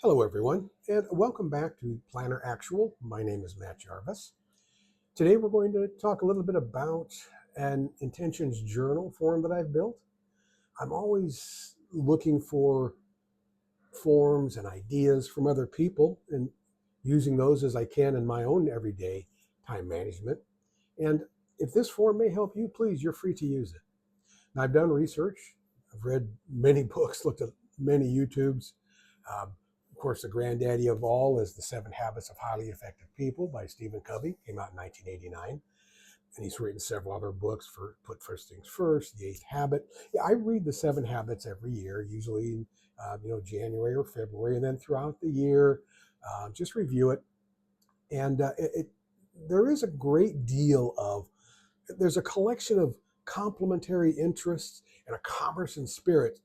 Hello, everyone, and welcome back to Planner Actual. My name is Matt Jarvis. Today, we're going to talk a little bit about an intentions journal form that I've built. I'm always looking for forms and ideas from other people and using those as I can in my own everyday time management. And if this form may help you, please, you're free to use it. Now, I've done research, I've read many books, looked at many YouTubes. Um, of course, the granddaddy of all is The 7 Habits of Highly Effective People by Stephen Covey, came out in 1989. And he's written several other books for Put First Things First, The 8th Habit. Yeah, I read the 7 Habits every year, usually in January or February, and then throughout the year, just review it. And there is a great deal of, there's a collection of complementary interests and a commerce and spirit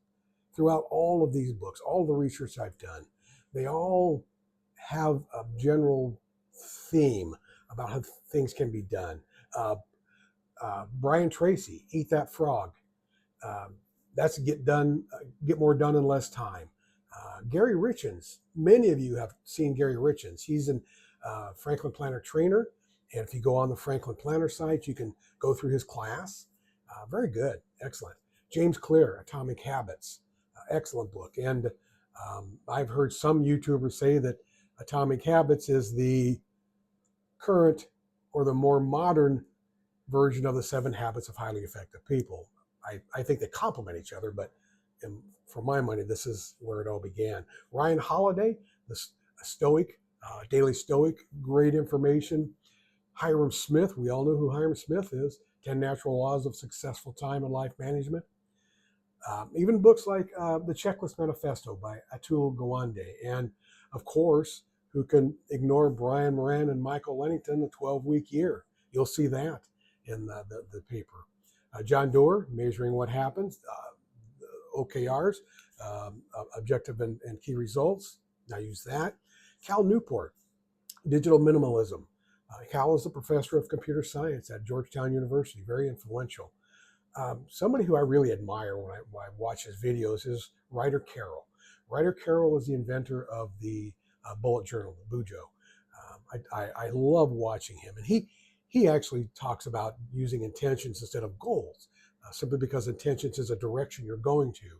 throughout all of these books, all the research I've done. They all have a general theme about how things can be done. Brian Tracy, Eat That Frog. Um, that's get more done in less time. Gary Richens, many of you have seen Gary Richens. He's a Franklin Planner trainer. And if you go on the Franklin Planner site, you can go through his class. Very good, excellent. James Clear, Atomic Habits, excellent book. And I've heard some YouTubers say that Atomic Habits is the current or the more modern version of the 7 Habits of Highly Effective People. I think they complement each other, but for my money, this is where it all began. Ryan Holiday, the Stoic, Daily Stoic, great information. Hiram Smith, we all know who Hiram Smith is, 10 Natural Laws of Successful Time and Life Management. Even books like The Checklist Manifesto by Atul Gawande. And of course, who can ignore Brian Moran and Michael Lennington, The 12-Week Year? You'll see that in the paper. John Doerr, Measuring What Happens, OKRs, Objective and Key Results. I use that. Cal Newport, Digital Minimalism. Cal is a professor of computer science at Georgetown University, very influential. Somebody who I really admire when I watch his videos is Ryder Carroll. Ryder Carroll is the inventor of the bullet journal, the Bujo. I love watching him, and he actually talks about using intentions instead of goals, simply because intentions is a direction you're going to.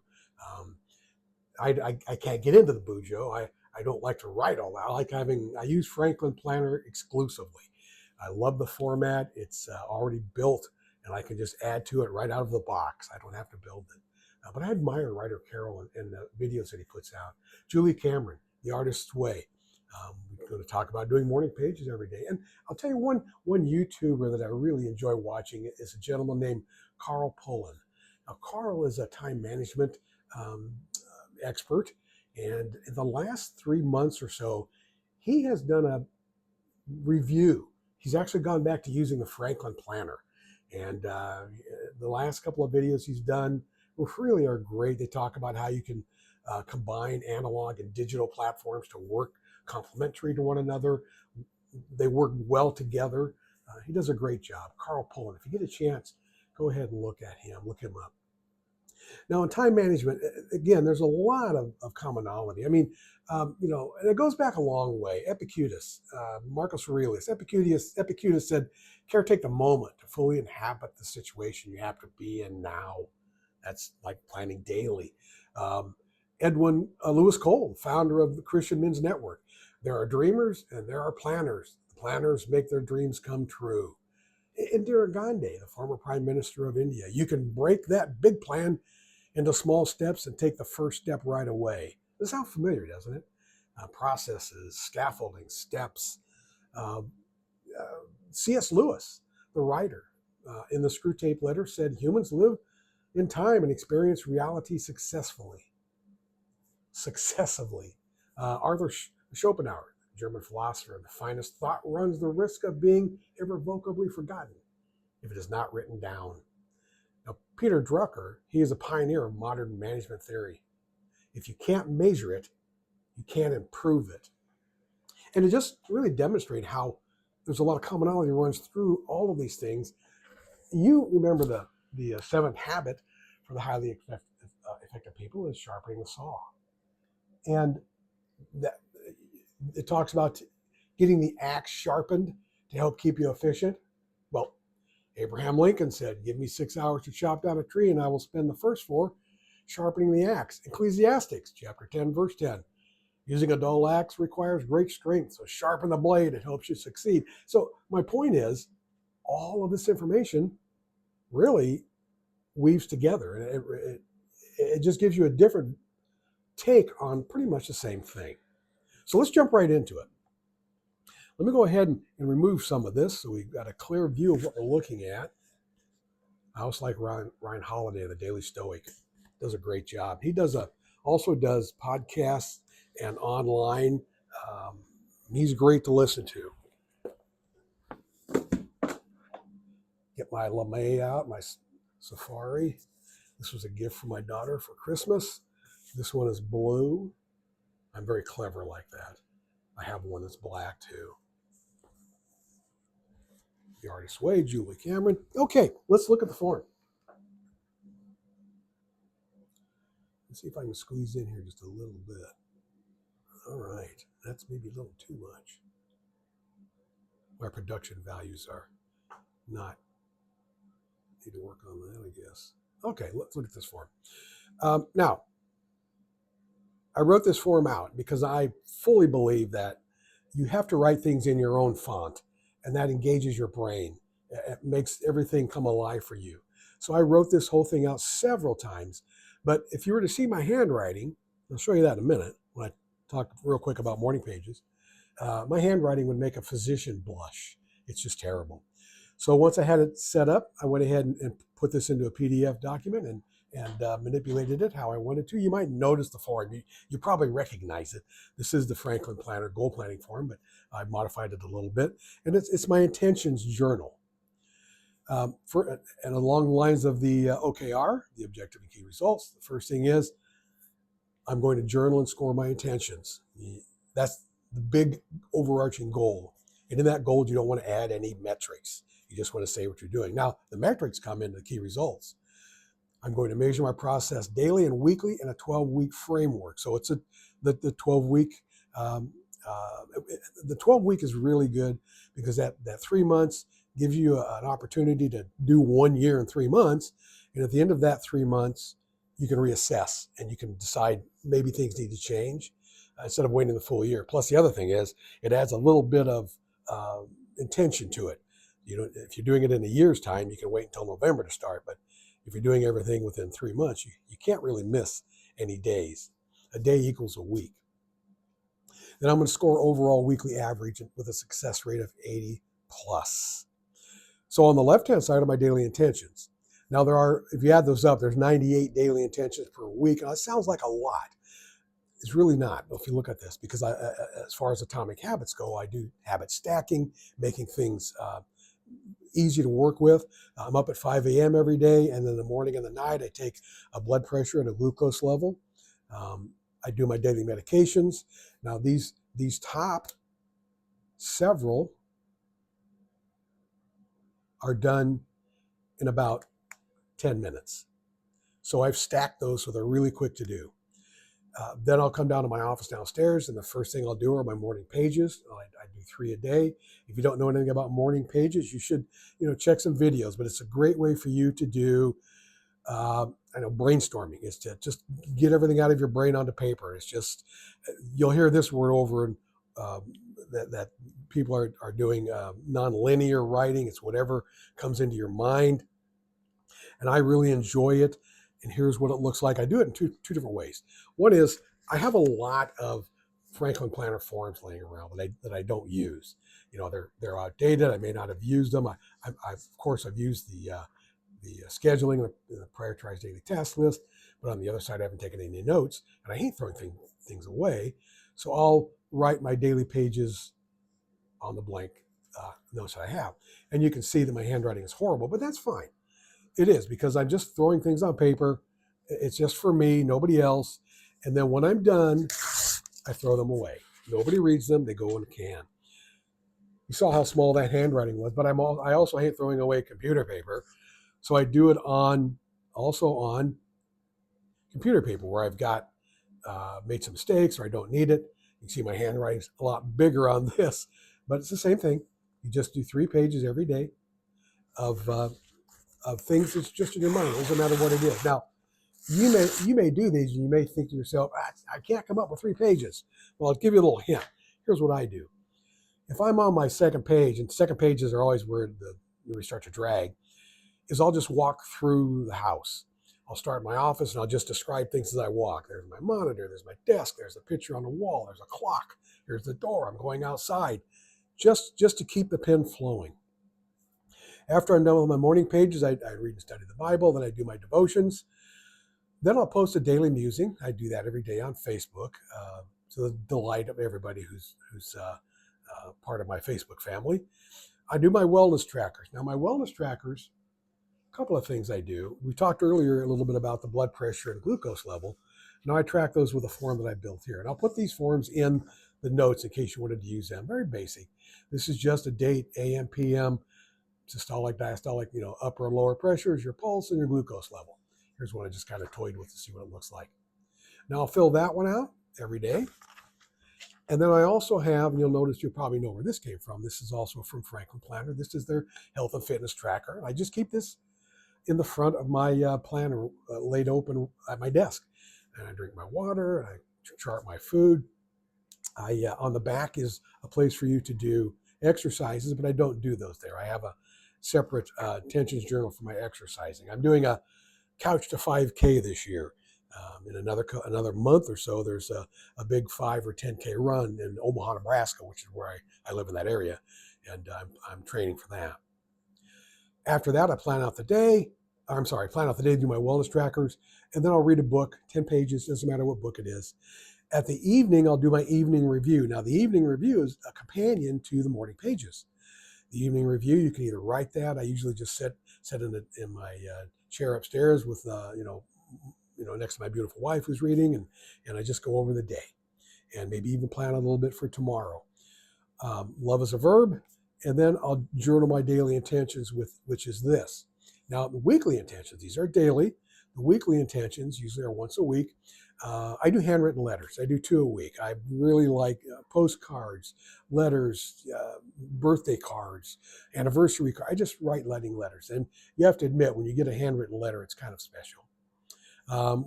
I can't get into the Bujo. I don't like to write all that. I use Franklin Planner exclusively. I love the format. It's already built, and I can just add to it right out of the box. I don't have to build it. But I admire Ryder Carroll and the videos that he puts out. Julie Cameron, The Artist's Way. We're going to talk about doing morning pages every day. And I'll tell you one YouTuber that I really enjoy watching is a gentleman named Carl Pullen. Now, Carl is a time management expert. And in the last 3 months or so, he has done a review. He's actually gone back to using the Franklin Planner. And the last couple of videos he's done really are great. They talk about how you can combine analog and digital platforms to work complementary to one another. They work well together. He does a great job. Carl Pullen, if you get a chance, go ahead and look at him, look him up. Now, in time management, again, there's a lot of commonality. I mean, and it goes back a long way. Epictetus, Marcus Aurelius, Epictetus said, "Care take the moment to fully inhabit the situation you have to be in now." That's like planning daily. Edwin Lewis Cole, founder of the Christian Men's Network. There are dreamers and there are planners. The planners make their dreams come true. Indira Gandhi, the former Prime Minister of India, you can break that big plan into small steps and take the first step right away. This sounds familiar, doesn't it? Processes, scaffolding, steps. C.S. Lewis, the writer, in the Screwtape Letter said, "Humans live in time and experience reality successively." Arthur Schopenhauer, German philosopher, the finest thought runs the risk of being irrevocably forgotten if it is not written down. Now, Peter Drucker, he is a pioneer of modern management theory. If you can't measure it, you can't improve it. And to just really demonstrate how there's a lot of commonality runs through all of these things, you remember the 7th habit for the highly effective people is sharpening the saw. And that it talks about getting the axe sharpened to help keep you efficient. Well, Abraham Lincoln said, "Give me 6 hours to chop down a tree, and I will spend the first 4 sharpening the axe." Ecclesiastes chapter 10, verse 10. Using a dull axe requires great strength, so sharpen the blade, it helps you succeed. So my point is, all of this information really weaves together, and it just gives you a different take on pretty much the same thing. So let's jump right into it. Let me go ahead and remove some of this so we've got a clear view of what we're looking at. I also like Ryan Holiday, the Daily Stoic. Does a great job. He also does podcasts and online. He's great to listen to. Get my LeMay out, my Safari. This was a gift from my daughter for Christmas. This one is blue. I'm very clever like that. I have one that's black too. The Artist's Way, Julie Cameron. Okay, let's look at the form. Let's see if I can squeeze in here just a little bit. All right, that's maybe a little too much. My production values are not, need to work on that, I guess. Okay, let's look at this form. Now, I wrote this form out because I fully believe that you have to write things in your own font, and that engages your brain. It makes everything come alive for you. So I wrote this whole thing out several times, but if you were to see my handwriting, I'll show you that in a minute when I talk real quick about morning pages, my handwriting would make a physician blush. It's just terrible. So once I had it set up, I went ahead and put this into a PDF document and manipulated it how I wanted to. You might notice the form. You probably recognize it. This is the Franklin Planner goal planning form, but I've modified it a little bit. And it's my intentions journal. And along the lines of the OKR, the objective and key results, the first thing is I'm going to journal and score my intentions. That's the big overarching goal. And in that goal, you don't want to add any metrics. You just want to say what you're doing. Now, the metrics come into the key results. I'm going to measure my process daily and weekly in a 12-week framework. So it's the 12-week. The 12-week is really good because that 3 months gives you an opportunity to do 1 year in 3 months. And at the end of that 3 months, you can reassess and you can decide maybe things need to change instead of waiting the full year. Plus, the other thing is it adds a little bit of intention to it. If you're doing it in a year's time, you can wait until November to start. But if you're doing everything within 3 months, you can't really miss any days. A day equals a week. Then I'm going to score overall weekly average with a success rate of 80 plus. So on the left-hand side are my daily intentions. Now if you add those up, there's 98 daily intentions per week. Now it sounds like a lot. It's really not, if you look at this, because as far as atomic habits go, I do habit stacking, making things easy to work with. I'm up at 5 a.m. every day, and in the morning and the night, I take a blood pressure and a glucose level. I do my daily medications. Now, these top several are done in about 10 minutes. So I've stacked those so they're really quick to do. Then I'll come down to my office downstairs, and the first thing I'll do are my morning pages. I do 3 a day. If you don't know anything about morning pages, you should check some videos. But it's a great way for you to do brainstorming. Is to just get everything out of your brain onto paper. It's just you'll hear this word over and that people are doing non-linear writing. It's whatever comes into your mind, and I really enjoy it. And here's what it looks like. I do it in two different ways. One is I have a lot of Franklin Planner forms laying around that I don't use. They're outdated. I may not have used them. Of course, I've used the scheduling, the prioritized daily task list, but on the other side, I haven't taken any notes, and I hate throwing things away. So I'll write my daily pages on the blank notes that I have. And you can see that my handwriting is horrible, but that's fine. It is, because I'm just throwing things on paper. It's just for me, nobody else. And then when I'm done, I throw them away. Nobody reads them. They go in a can. You saw how small that handwriting was, but I also hate throwing away computer paper. So I do it also on computer paper where I've got made some mistakes or I don't need it. You can see my handwriting's a lot bigger on this, but it's the same thing. You just do 3 pages every day of things that's just in your mind. It doesn't matter what it is. Now, you may do these and you may think to yourself, I can't come up with 3 pages. Well, I'll give you a little hint. Here's what I do. If I'm on my second page, and second pages are always where we start to drag, is I'll just walk through the house. I'll start my office and I'll just describe things as I walk. There's my monitor, there's my desk, there's a picture on the wall, there's a clock, there's the door, I'm going outside, just to keep the pen flowing. After I'm done with my morning pages, I read and study the Bible, then I do my devotions. Then I'll post a daily musing. I do that every day on Facebook to the delight of everybody who's part of my Facebook family. I do my wellness trackers. Now, my wellness trackers, a couple of things I do. We talked earlier a little bit about the blood pressure and glucose level. Now I track those with a form that I built here. And I'll put these forms in the notes in case you wanted to use them. Very basic. This is just a date, AM, PM, systolic, diastolic, upper and lower pressures, your pulse, and your glucose level. Here's one I just kind of toyed with to see what it looks like. Now I'll fill that one out every day. And then I also have, and you'll notice, you'll probably know where this came from. This is also from Franklin Planner. This is their health and fitness tracker. I just keep this in the front of my planner laid open at my desk. And I drink my water, and I chart my food. On the back is a place for you to do exercises, but I don't do those there. I have a separate intentions journal for my exercising. I'm doing a Couch to 5K this year. In another month or so, there's a big 5 or 10K run in Omaha, Nebraska, which is where I live in that area, and I'm training for that. After that, I plan out the day. Plan out the day, do my wellness trackers, and then I'll read a book, 10 pages, doesn't matter what book it is. At the evening, I'll do my evening review. Now, the evening review is a companion to the morning pages. The evening review, you can either write that. I usually just sit in my chair upstairs with next to my beautiful wife who's reading, and I just go over the day and maybe even plan a little bit for tomorrow. Love is a verb, and then I'll journal my daily intentions which is this. Now, the weekly intentions, these are daily. The weekly intentions usually are once a week. I do handwritten letters. I do 2 a week. I really like postcards, letters, birthday cards, anniversary cards. I just write letters. And you have to admit, when you get a handwritten letter, it's kind of special.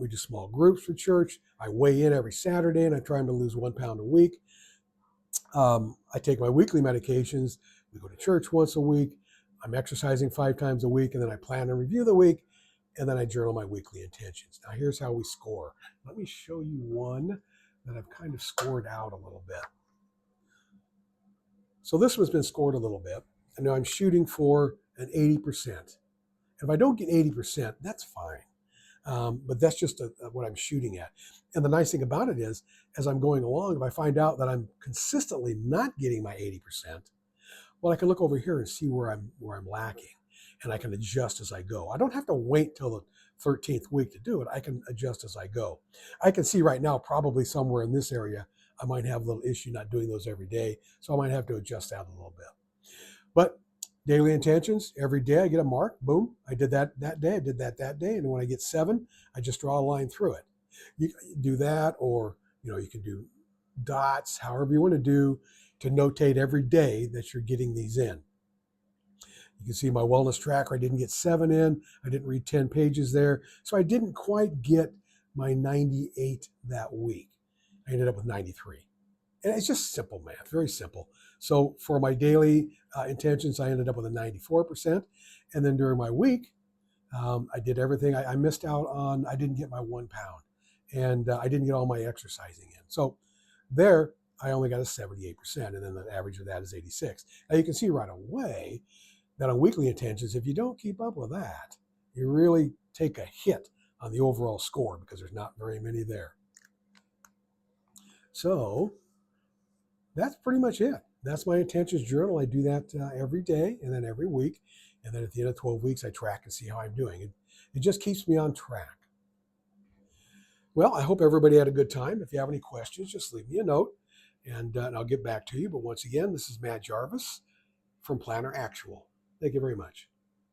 We do small groups for church. I weigh in every Saturday, and I try to lose 1 pound a week. I take my weekly medications. We go to church once a week. I'm exercising 5 times a week, and then I plan and review the week, and then I journal my weekly intentions. Now, here's how we score. Let me show you one that I've kind of scored out a little bit. So this one's been scored a little bit, and now I'm shooting for an 80%. If I don't get 80%, that's fine. But that's just what I'm shooting at. And the nice thing about it is, as I'm going along, if I find out that I'm consistently not getting my 80%, well, I can look over here and see where I'm lacking, and I can adjust as I go. I don't have to wait till the 13th week to do it. I can adjust as I go. I can see right now, probably somewhere in this area, I might have a little issue not doing those every day, so I might have to adjust that a little bit. But daily intentions, every day I get a mark, boom, I did that day, I did that day, and when I get 7, I just draw a line through it. You can do that, or you can do dots, however you want to do, to notate every day that you're getting these in. You can see my wellness tracker, I didn't get 7 in, I didn't read 10 pages there, so I didn't quite get my 98 that week. I ended up with 93. And it's just simple math, very simple. So for my daily intentions, I ended up with a 94%. And then during my week, I did everything. I missed out on, I didn't get my 1 pound, and I didn't get all my exercising in. So there, I only got a 78%, and then the average of that is 86. Now you can see right away that on weekly intentions, if you don't keep up with that, you really take a hit on the overall score because there's not very many there. So that's pretty much it. That's my intentions journal. I do that every day and then every week. And then at the end of 12 weeks, I track and see how I'm doing. It just keeps me on track. Well, I hope everybody had a good time. If you have any questions, just leave me a note, and I'll get back to you. But once again, this is Matt Jarvis from Planner Actual. Thank you very much.